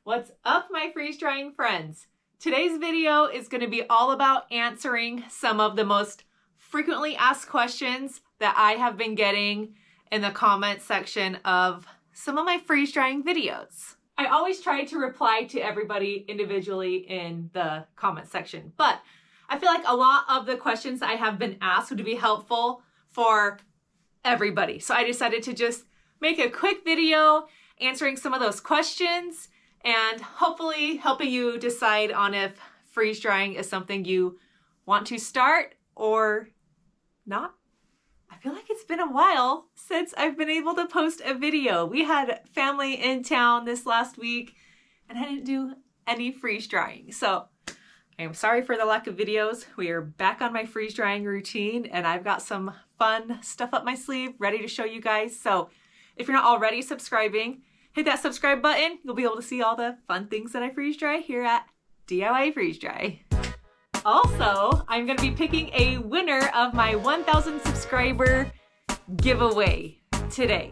What's up, my freeze drying friends? Today's video is going to be all about answering some of the most frequently asked questions that I have been getting in the comment section of some of my freeze drying videos. I always try to reply to everybody individually in the comment section, but I feel like a lot of the questions I have been asked would be helpful for everybody. So I decided to just make a quick video answering some of those questions and hopefully helping you decide on if freeze drying is something you want to start or not. I feel like it's been a while since I've been able to post a video. We had family in town this last week and I didn't do any freeze drying. So I am sorry for the lack of videos. We are back on my freeze drying routine and I've got some fun stuff up my sleeve ready to show you guys. So if you're not already subscribing, hit that subscribe button. You'll be able to see all the fun things that I freeze dry here at DIY Freeze Dry. Also, I'm going to be picking a winner of my 1,000 subscriber giveaway today.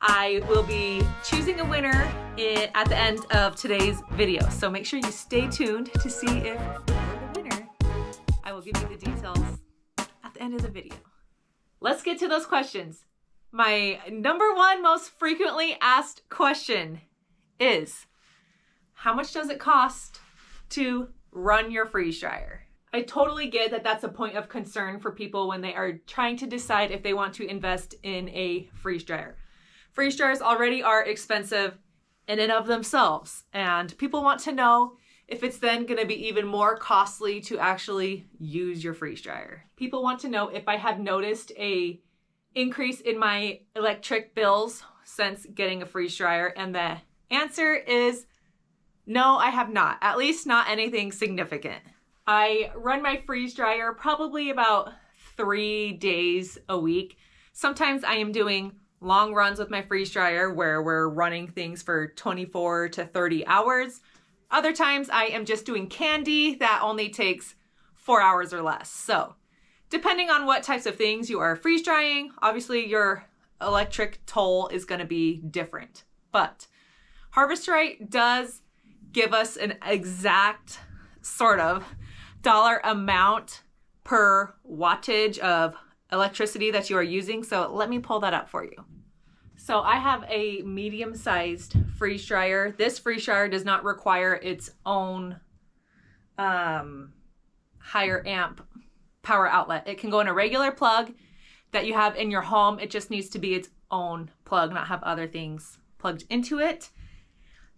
I will be choosing a winner at the end of today's video. So make sure you stay tuned to see if you're the winner. I will give you the details at the end of the video. Let's get to those questions. My number one most frequently asked question is, how much does it cost to run your freeze dryer? I totally get that that's a point of concern for people when they are trying to decide if they want to invest in a freeze dryer. Freeze dryers already are expensive in and of themselves, and people want to know if it's then going to be even more costly to actually use your freeze dryer. People want to know if I have noticed a increase in my electric bills since getting a freeze dryer, and the answer is no, I have not. At least not anything significant. I run my freeze dryer probably about 3 days a week. Sometimes I am doing long runs with my freeze dryer where we're running things for 24 to 30 hours. Other times I am just doing candy that only takes 4 hours or less. So depending on what types of things you are freeze drying, obviously your electric toll is going to be different. But Harvest Right does give us an exact sort of dollar amount per wattage of electricity that you are using. So let me pull that up for you. So I have a medium-sized freeze dryer. This freeze dryer does not require its own higher amp power outlet. It can go in a regular plug that you have in your home. It just needs to be its own plug, not have other things plugged into it.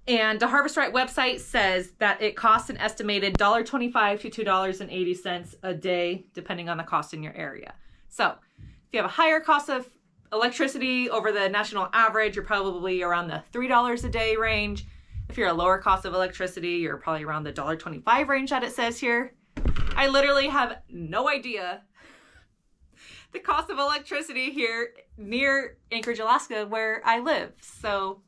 And the Harvest Right website says that it costs an estimated $1.25 to $2.80 a day, depending on the cost in your area. So if you have a higher cost of electricity over the national average, you're probably around the $3 a day range. If you're a lower cost of electricity, you're probably around the $1.25 range that it says here. I literally have no idea the cost of electricity here near Anchorage, Alaska, where I live. So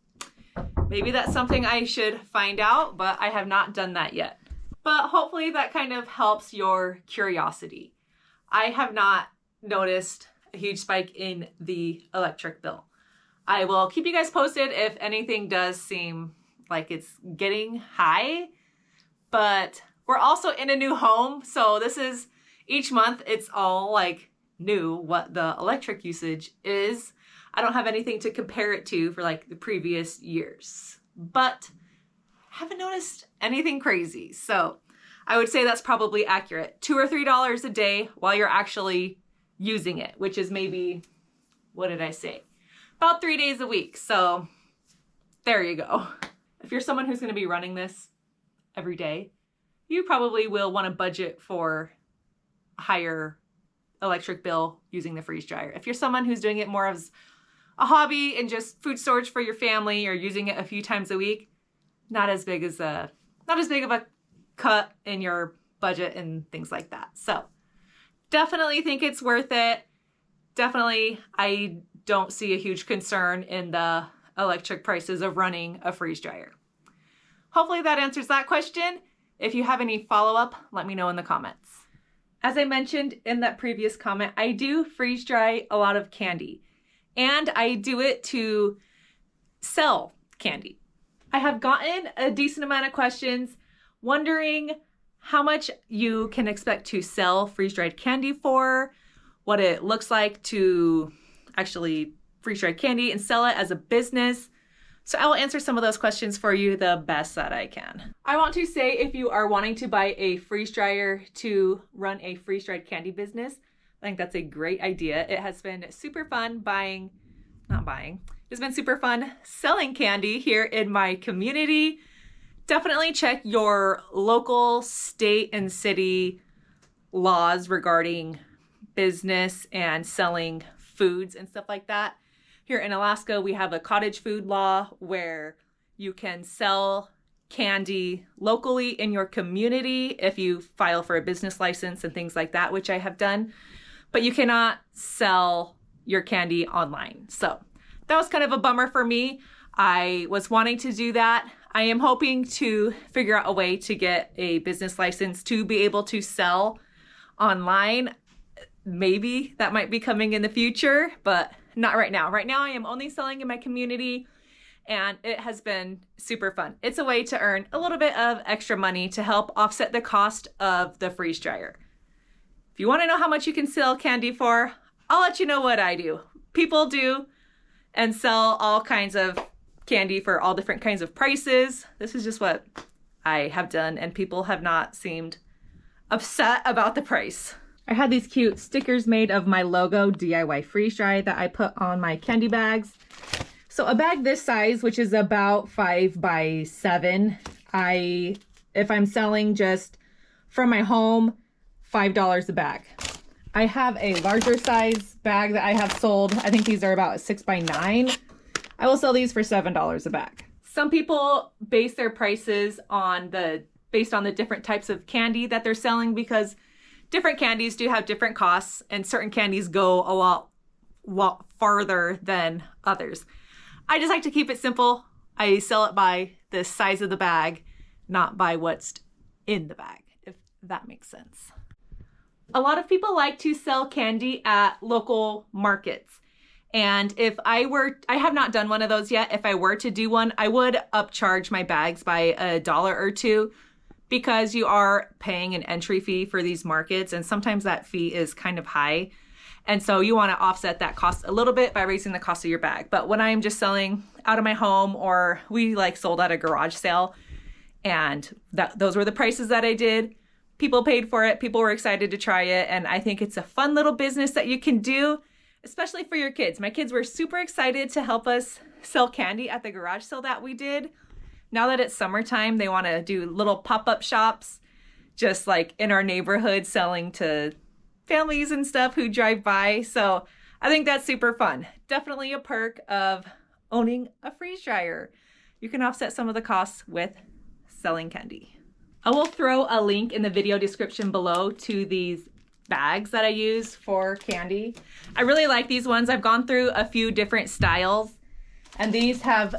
maybe that's something I should find out, but I have not done that yet. But hopefully that kind of helps your curiosity. I have not noticed a huge spike in the electric bill. I will keep you guys posted if anything does seem like it's getting high, but we're also in a new home, so this is, each month it's all like new what the electric usage is. I don't have anything to compare it to for like the previous years, but haven't noticed anything crazy. So I would say that's probably accurate. $2 or $3 a day while you're actually using it, which is maybe, what did I say? About 3 days a week. So there you go. If you're someone who's going to be running this every day, you probably will want to budget for a higher electric bill using the freeze dryer. If you're someone who's doing it more as a hobby and just food storage for your family or using it a few times a week, not as big of a cut in your budget and things like that. So definitely think it's worth it. Definitely, I don't see a huge concern in the electric prices of running a freeze dryer. Hopefully that answers that question. If you have any follow-up, let me know in the comments. As I mentioned in that previous comment, I do freeze dry a lot of candy, and I do it to sell candy. I have gotten a decent amount of questions wondering how much you can expect to sell freeze-dried candy for, what it looks like to actually freeze-dried candy and sell it as a business. So I will answer some of those questions for you the best that I can. I want to say, if you are wanting to buy a freeze dryer to run a freeze-dried candy business, I think that's a great idea. It has been super fun it's been super fun selling candy here in my community. Definitely check your local, state, and city laws regarding business and selling foods and stuff like that. Here in Alaska, we have a cottage food law where you can sell candy locally in your community if you file for a business license and things like that, which I have done, but you cannot sell your candy online. So that was kind of a bummer for me. I was wanting to do that. I am hoping to figure out a way to get a business license to be able to sell online. Maybe that might be coming in the future, but not right now. Right now, I am only selling in my community, and it has been super fun. It's a way to earn a little bit of extra money to help offset the cost of the freeze dryer. If you want to know how much you can sell candy for, I'll let you know what I do. People do and sell all kinds of candy for all different kinds of prices. This is just what I have done, and people have not seemed upset about the price. I had these cute stickers made of my logo, DIY freeze dry, that I put on my candy bags. So a bag this size, which is about 5 by 7, if I'm selling just from my home, $5 a bag. I have a larger size bag that I have sold. I think these are about 6 by 9. I will sell these for $7 a bag. Some people base their prices based on the different types of candy that they're selling, because different candies do have different costs, and certain candies go a lot farther than others. I just like to keep it simple. I sell it by the size of the bag, not by what's in the bag, if that makes sense. A lot of people like to sell candy at local markets. And I have not done one of those yet. If I were to do one, I would upcharge my bags by $1 or $2, because you are paying an entry fee for these markets, and sometimes that fee is kind of high. And so you want to offset that cost a little bit by raising the cost of your bag. But when I'm just selling out of my home, or we sold at a garage sale, and those were the prices that I did, people paid for it, people were excited to try it, and I think it's a fun little business that you can do, especially for your kids. My kids were super excited to help us sell candy at the garage sale that we did. Now that it's summertime, they want to do little pop-up shops, just in our neighborhood, selling to families and stuff who drive by. So I think that's super fun. Definitely a perk of owning a freeze dryer. You can offset some of the costs with selling candy. I will throw a link in the video description below to these bags that I use for candy. I really like these ones. I've gone through a few different styles, and these have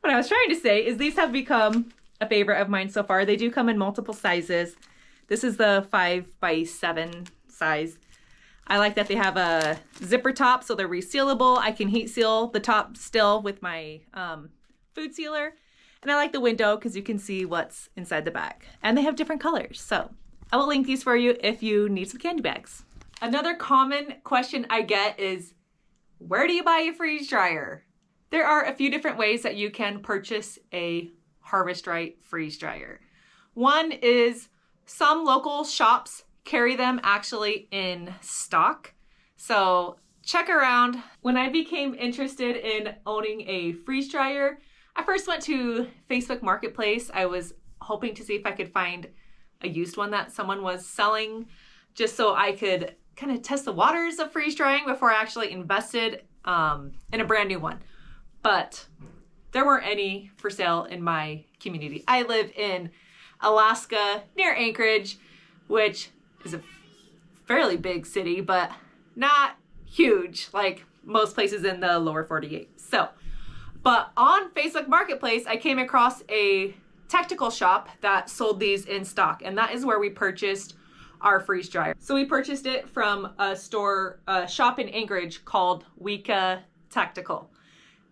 what I was trying to say is these have become a favorite of mine so far. They do come in multiple sizes. This is the 5 by 7 size. I like that they have a zipper top, so they're resealable. I can heat seal the top still with my food sealer. And I like the window because you can see what's inside the bag. And they have different colors. So I will link these for you if you need some candy bags. Another common question I get is, where do you buy a freeze dryer? There are a few different ways that you can purchase a Harvest Right freeze dryer. One is some local shops carry them actually in stock. So check around. When I became interested in owning a freeze dryer, I first went to Facebook Marketplace. I was hoping to see if I could find a used one that someone was selling, just so I could kind of test the waters of freeze drying before I actually invested in a brand new one. But there weren't any for sale in my community. I live in Alaska, near Anchorage, which is a fairly big city, but not huge like most places in the lower 48. But on Facebook Marketplace, I came across a tactical shop that sold these in stock, and that is where we purchased our freeze dryer. So we purchased it from a shop in Anchorage called Weka Tactical.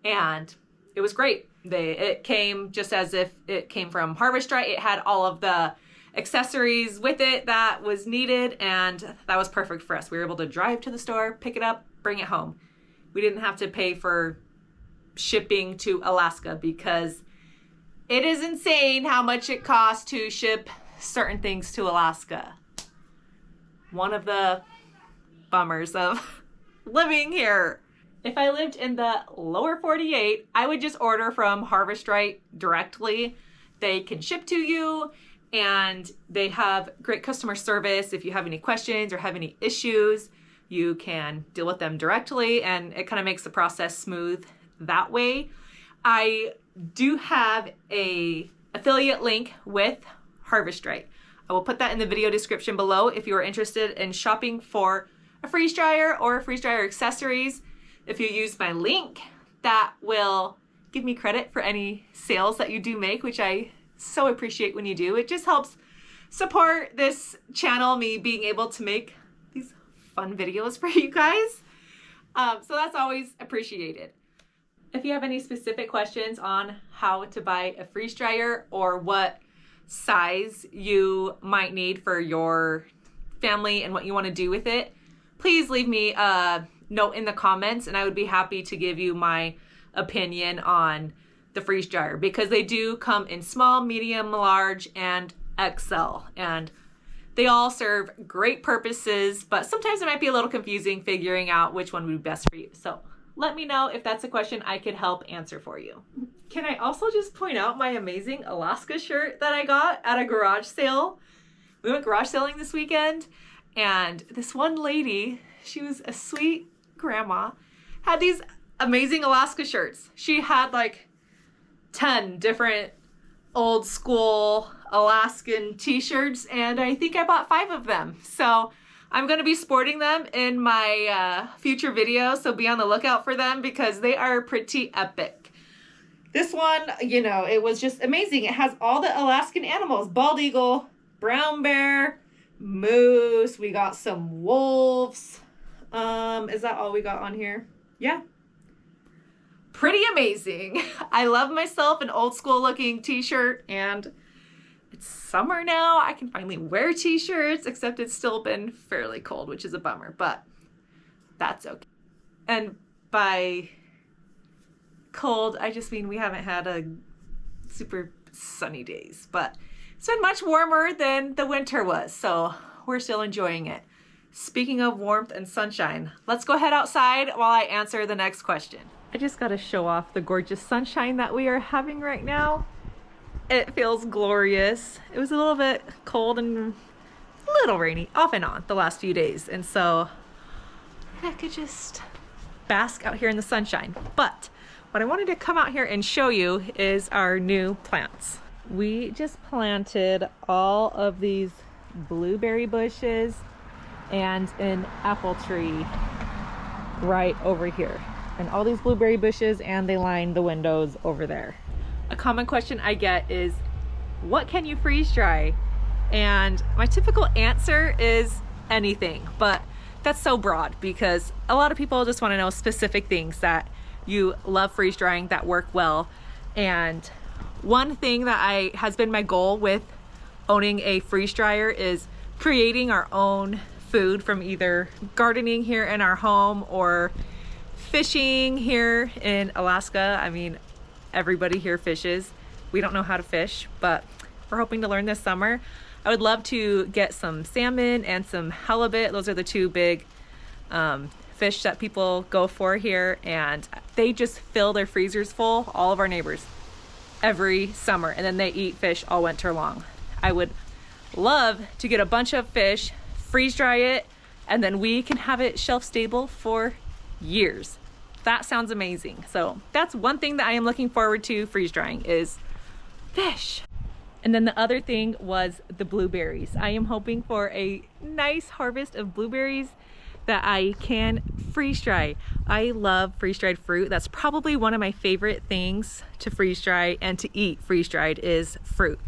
And it was great. It came just as if it came from Harvest Dry. It had all of the accessories with it that was needed, and that was perfect for us. We were able to drive to the store, pick it up, bring it home. We didn't have to pay for shipping to Alaska because it is insane how much it costs to ship certain things to Alaska. One of the bummers of living here. If I lived in the lower 48, I would just order from Harvest Dry directly. They can ship to you, and they have great customer service. If you have any questions or have any issues, you can deal with them directly, and it kind of makes the process smooth that way. I do have a affiliate link with Harvest Dry. I will put that in the video description below if you are interested in shopping for a freeze dryer or freeze dryer accessories. If you use my link, that will give me credit for any sales that you do make, which I so appreciate when you do. It just helps support this channel, me being able to make these fun videos for you guys. So that's always appreciated. If you have any specific questions on how to buy a freeze dryer or what size you might need for your family and what you want to do with it, please leave me a note in the comments, and I would be happy to give you my opinion on the freeze dryer, because they do come in small, medium, large, and XL, and they all serve great purposes, but sometimes it might be a little confusing figuring out which one would be best for you. So let me know if that's a question I could help answer for you. Can I also just point out my amazing Alaska shirt that I got at a garage sale? We went garage selling this weekend, and this one lady, she was a sweet grandma, had these amazing Alaska shirts. She had like 10 different old school Alaskan t-shirts, and I think I bought 5 of them. So I'm going to be sporting them in my future videos, so be on the lookout for them because they are pretty epic. This one, you know, it was just amazing. It has all the Alaskan animals: bald eagle, brown bear, moose. We got some wolves. Is that all we got on here? Yeah. Pretty amazing. I love myself an old school looking t-shirt, and it's summer now. I can finally wear t-shirts, except it's still been fairly cold, which is a bummer, but that's okay. And by cold, I just mean we haven't had a super sunny days, but it's been much warmer than the winter was, so we're still enjoying it. Speaking of warmth and sunshine, let's go head outside while I answer the next question. I just gotta show off the gorgeous sunshine that we are having right now. It feels glorious. It was a little bit cold and a little rainy off and on the last few days, and so I could just bask out here in the sunshine. But what I wanted to come out here and show you is our new plants. We just planted all of these blueberry bushes and an apple tree right over here, and all these blueberry bushes, and they line the windows over there. A common question I get is, what can you freeze dry? And my typical answer is anything, but that's so broad because a lot of people just want to know specific things that you love freeze drying that work well. And one thing that has been my goal with owning a freeze dryer is creating our own food from either gardening here in our home or fishing here in Alaska. I mean, everybody here fishes. We don't know how to fish, but we're hoping to learn this summer. I would love to get some salmon and some halibut. Those are the two big fish that people go for here, and they just fill their freezers full, all of our neighbors, every summer, and then they eat fish all winter long. I would love to get a bunch of fish, freeze dry it, and then we can have it shelf stable for years. That sounds amazing. So that's one thing that I am looking forward to freeze drying is fish. And then the other thing was the blueberries. I am hoping for a nice harvest of blueberries that I can freeze dry. I love freeze dried fruit. That's probably one of my favorite things to freeze dry and to eat freeze dried is fruit.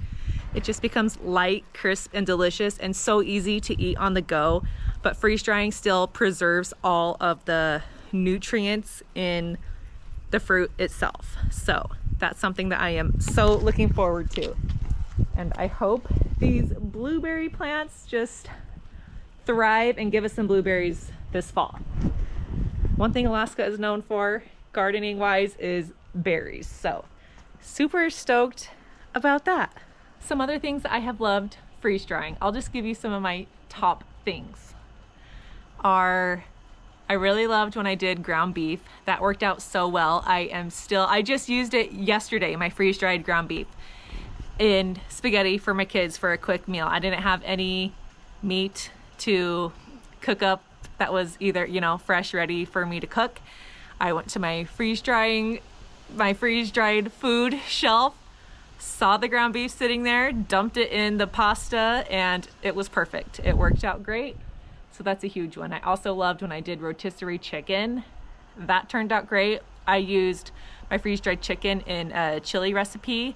It just becomes light, crisp, and delicious, and so easy to eat on the go. But freeze drying still preserves all of the nutrients in the fruit itself. So that's something that I am so looking forward to. And I hope these blueberry plants just thrive and give us some blueberries this fall. One thing Alaska is known for, gardening wise, is berries. So super stoked about that. Some other things that I have loved freeze drying, I'll just give you some of my top things, are I really loved when I did ground beef. That worked out so well. I just used it yesterday, my freeze dried ground beef, in spaghetti for my kids for a quick meal. I didn't have any meat to cook up that was either, you know, fresh, ready for me to cook. I went to my freeze dried food shelf, saw the ground beef sitting there, dumped it in the pasta, and it was perfect. It worked out great. So that's a huge one. I also loved when I did rotisserie chicken. That turned out great. I used my freeze-dried chicken in a chili recipe,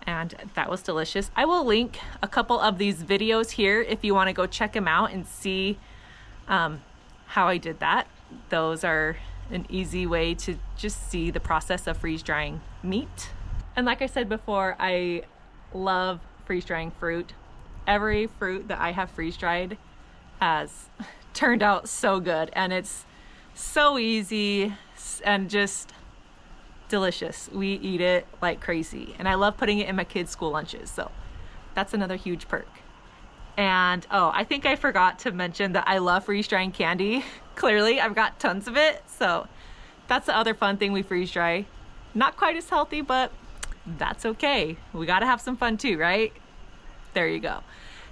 and that was delicious. I will link a couple of these videos here if you want to go check them out and see how I did that. Those are an easy way to just see the process of freeze-drying meat. And like I said before, I love freeze-drying fruit. Every fruit that I have freeze-dried has turned out so good, and it's so easy and just delicious. We eat it like crazy, and I love putting it in my kids' school lunches, so that's another huge perk. And oh, I think I forgot to mention that I love freeze drying candy. Clearly, I've got tons of it, so that's the other fun thing we freeze dry. Not quite as healthy, but that's okay. We gotta have some fun too, right? There you go.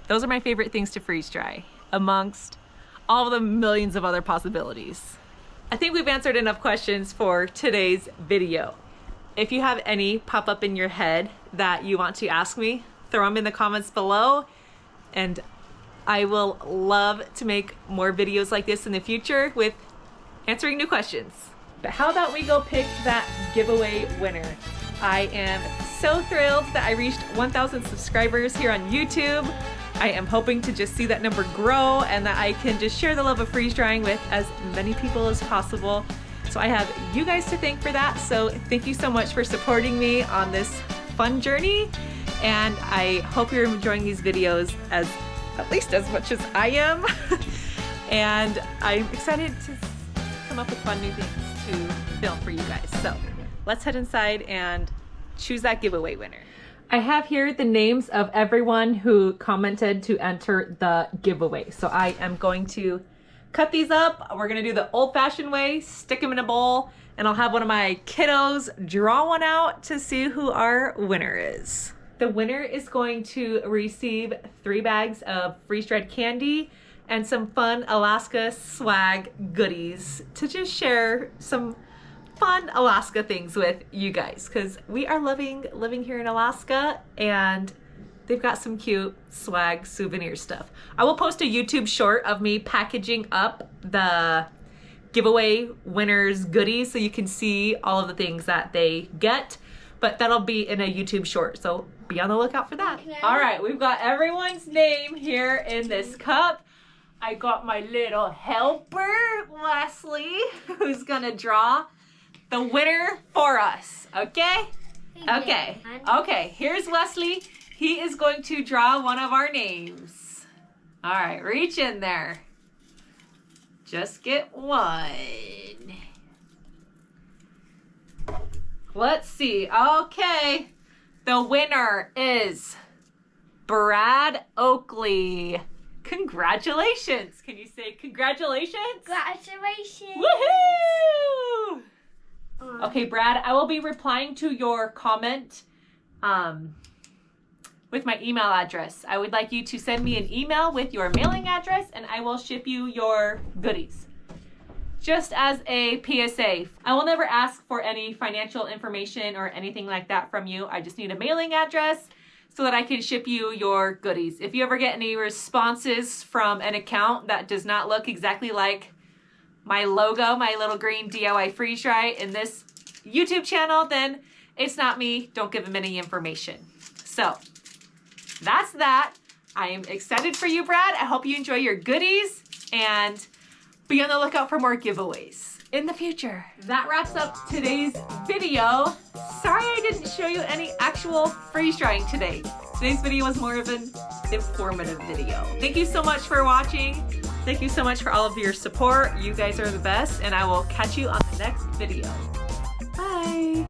Those are my favorite things to freeze dry, amongst all of the millions of other possibilities. I think we've answered enough questions for today's video. If you have any pop up in your head that you want to ask me, throw them in the comments below, and I will love to make more videos like this in the future with answering new questions. But how about we go pick that giveaway winner? I am so thrilled that I reached 1,000 subscribers here on YouTube. I am hoping to just see that number grow and that I can just share the love of freeze drying with as many people as possible. So I have you guys to thank for that. So thank you so much for supporting me on this fun journey. And I hope you're enjoying these videos at least as much as I am. And I'm excited to come up with fun new things to film for you guys. So let's head inside and choose that giveaway winner. I have here the names of everyone who commented to enter the giveaway. So I am going to cut these up. We're gonna do the old-fashioned way, stick them in a bowl, and I'll have one of my kiddos draw one out to see who our winner is. The winner is going to receive 3 bags of freeze-dried candy and some fun Alaska swag goodies to just share some fun Alaska things with you guys, because we are loving living here in Alaska, and they've got some cute swag souvenir stuff. I will post a YouTube short of me packaging up the giveaway winners goodies so you can see all of the things that they get, but that'll be in a YouTube short, so be on the lookout for that. Okay. All right, we've got everyone's name here in this cup. I got my little helper, Leslie, who's gonna draw the winner for us, okay? Okay, okay, here's Wesley. He is going to draw one of our names. All right, reach in there. Just get one. Let's see, okay. The winner is Brad Oakley. Congratulations. Can you say congratulations? Congratulations. Woohoo! Okay, Brad, I will be replying to your comment with my email address. I would like you to send me an email with your mailing address and I will ship you your goodies. Just as a PSA, I will never ask for any financial information or anything like that from you. I just need a mailing address so that I can ship you your goodies. If you ever get any responses from an account that does not look exactly like my logo, my little green DIY freeze dry in this YouTube channel, then it's not me. Don't give them any information. So that's that. I am excited for you, Brad. I hope you enjoy your goodies and be on the lookout for more giveaways. in the future. That wraps up today's video. Sorry I didn't show you any actual freeze drying today. Today's video was more of an informative video. Thank you so much for watching. Thank you so much for all of your support. You guys are the best, and I will catch you on the next video.